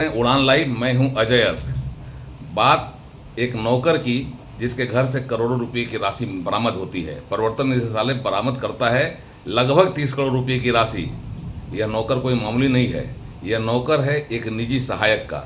उड़ान लाइव, मैं हूं अजय अस्क। बात एक नौकर की जिसके घर से करोड़ों रुपए की राशि बरामद होती है। प्रवर्तन निदेशालय बरामद करता है लगभग 30 करोड़ रुपए की राशि। यह नौकर कोई मामूली नहीं है, यह नौकर है एक निजी सहायक का,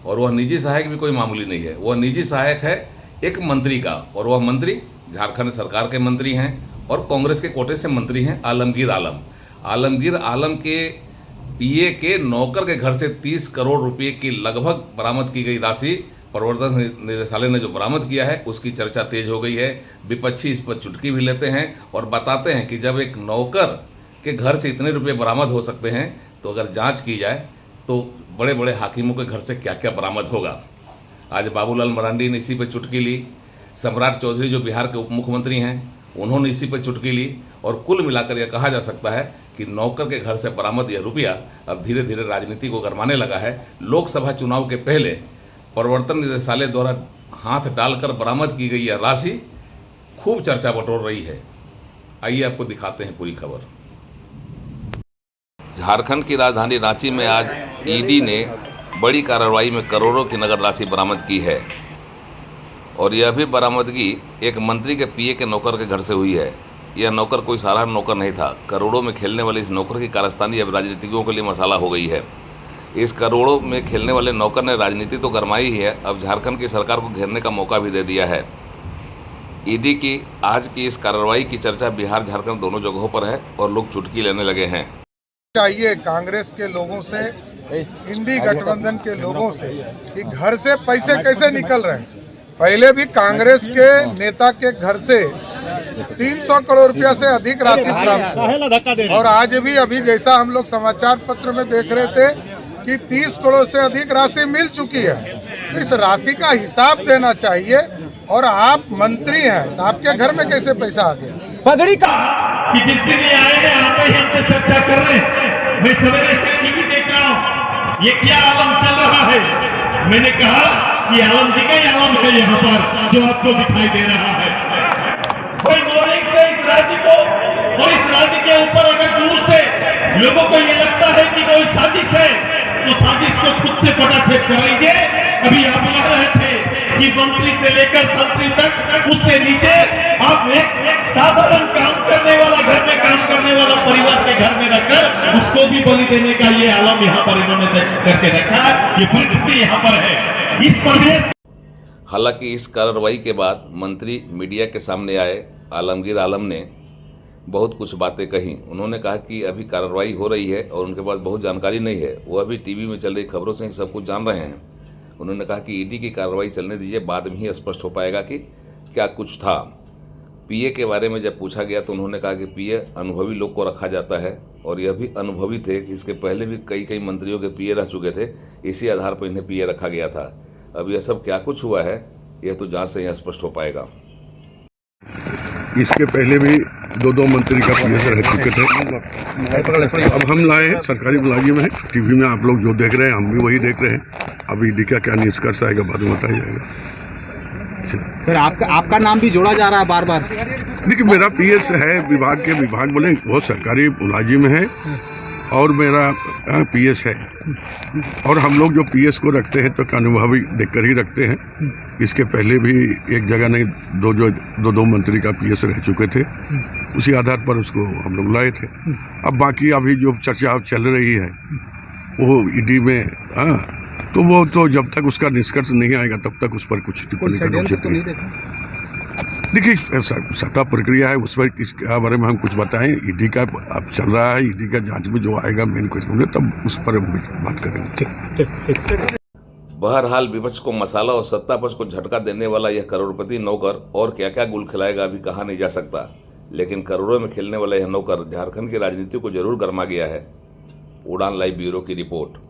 और वह निजी सहायक भी कोई मामूली नहीं है। वह निजी सहायक है एक मंत्री का, और वह मंत्री झारखंड सरकार के मंत्री हैं और कांग्रेस के कोटे से मंत्री हैं आलमगीर आलम। आलमगीर आलम के पीए के नौकर के घर से 30 करोड़ रुपए की लगभग बरामद की गई राशि प्रवर्तन निदेशालय ने जो बरामद किया है उसकी चर्चा तेज हो गई है। विपक्षी इस पर चुटकी भी लेते हैं और बताते हैं कि जब एक नौकर के घर से इतने रुपए बरामद हो सकते हैं तो अगर जांच की जाए तो बड़े बड़े हाकिमों के घर से क्या क्या बरामद होगा। आज बाबूलाल मरांडी ने इसी पर चुटकी ली, सम्राट चौधरी जो बिहार के उप मुख्यमंत्री हैं उन्होंने इसी पर चुटकी ली, और कुल मिलाकर यह कहा जा सकता है कि नौकर के घर से बरामद यह रुपया अब धीरे धीरे राजनीति को गरमाने लगा है। लोकसभा चुनाव के पहले प्रवर्तन निदेशालय द्वारा हाथ डालकर बरामद की गई यह राशि खूब चर्चा बटोर रही है। आइए आपको दिखाते हैं पूरी खबर। झारखंड की राजधानी रांची में आज ईडी ने बड़ी कार्रवाई में करोड़ों की नगद राशि बरामद की है, और यह भी बरामदगी एक मंत्री के पीए के नौकर के घर से हुई है। यह नौकर कोई साधारण नौकर नहीं था। करोड़ों में खेलने वाले इस नौकर की कारस्तानी अब राजनीतिज्ञों के लिए मसाला हो गई है। इस करोड़ों में खेलने वाले नौकर ने राजनीति तो गरमाई ही है, अब झारखंड की सरकार को घेरने का मौका भी दे दिया है। ईडी की आज की इस कार्रवाई की चर्चा बिहार झारखंड दोनों जगहों पर है और लोग चुटकी लेने लगे हैं। चाहिए कांग्रेस के लोगों से, इंडी गठबंधन के लोगों से कि घर से पैसे कैसे निकल रहे हैं। पहले भी कांग्रेस के नेता के घर से 300 करोड़ रुपया से अधिक राशि प्राप्त हुई, और आज भी अभी जैसा हम लोग समाचार पत्र में देख रहे थे कि 30 करोड़ से अधिक राशि मिल चुकी है। इस राशि का हिसाब देना चाहिए, और आप मंत्री हैं तो आपके घर में कैसे पैसा आ गया। पगड़ी का कि जिस दिन ये आए हैं आप ही हमसे चर्चा कर रहे हैं। मैं सवेरे से टीवी देख रहा हूँ, ये क्या आलम चल रहा है। मैंने कहा कि आलम जी का ही आलम है यहाँ पर जो आपको दिखाई दे रहा है। कोई मॉर्निंग से इस राज्य को और इस राज्य के ऊपर अगर दूर से लोगों को ये लगता है कि कोई साजिश है तो साजिश को खुद से पता चेक कर लीजिए। अभी आप कह रहे थे कि मंत्री से लेकर संतरी तक, उससे नीचे आप एक साधारण काम करने वाला, घर में काम करने वाला परिवार के घर में रखकर उसको भी बलि देने का ये आलम यहाँ पर इन्होंने करके रखा है। ये परिस्थिति यहाँ पर है इस प्रदेश। हालांकि इस कार्रवाई के बाद मंत्री मीडिया के सामने आए। आलमगीर आलम ने बहुत कुछ बातें कही। उन्होंने कहा कि अभी कार्रवाई हो रही है और उनके पास बहुत जानकारी नहीं है, वो अभी टीवी में चल रही खबरों से ही सब कुछ जान रहे हैं। उन्होंने कहा कि ईडी की कार्रवाई चलने दीजिए, बाद में ही स्पष्ट हो पाएगा कि क्या कुछ था। पीए के बारे में जब पूछा गया तो उन्होंने कहा कि पीए अनुभवी लोग को रखा जाता है, और यह भी अनुभवी थे कि इसके पहले भी कई मंत्रियों के पीए रह चुके थे, इसी आधार पर इन्हें पीए रखा गया था। अब यह सब क्या कुछ हुआ है यह तो जांच से ही स्पष्ट हो पाएगा। इसके पहले भी दो मंत्री का पीएस रह चुके थे। अब हम लाए हैं, सरकारी मुलाजिम है। टीवी में आप लोग जो देख रहे हैं हम भी वही देख रहे हैं। अब ईडी का क्या निष्कर्ष आएगा बाद में बताया जाएगा। सर आपका नाम भी जोड़ा जा रहा है बार बार। देखिए मेरा पीएस है, विभाग बोले बहुत सरकारी मुलाजिम है, और मेरा पीएस है, और हम लोग जो पीएस को रखते हैं तो अनुभवी देखकर ही रखते हैं। इसके पहले भी एक जगह नहीं दो मंत्री का पीएस रह चुके थे, उसी आधार पर उसको हम लोग लाए थे। अब बाकी अभी जो चर्चा चल रही है वो ईडी में, तो वो तो जब तक उसका निष्कर्ष नहीं आएगा तब तक उस पर कुछ टिप्पणी करना उचित नहीं। देखिए सत्ता प्रक्रिया है, उस पर किसके बारे में हम कुछ बताएं। ईडी का अब चल रहा है, ईडी का जांच में जो आएगा मेन क्वेश्चन तब उस पर हम बात करेंगे। बहरहाल विपक्ष को मसाला और सत्ता पक्ष को झटका देने वाला यह करोड़पति नौकर और क्या क्या गुल खिलाएगा अभी कहा नहीं जा सकता, लेकिन करोड़ों में खेलने वाला यह नौकर झारखंड की राजनीति को जरूर गरमा गया है। उड़ान लाइव ब्यूरो की रिपोर्ट।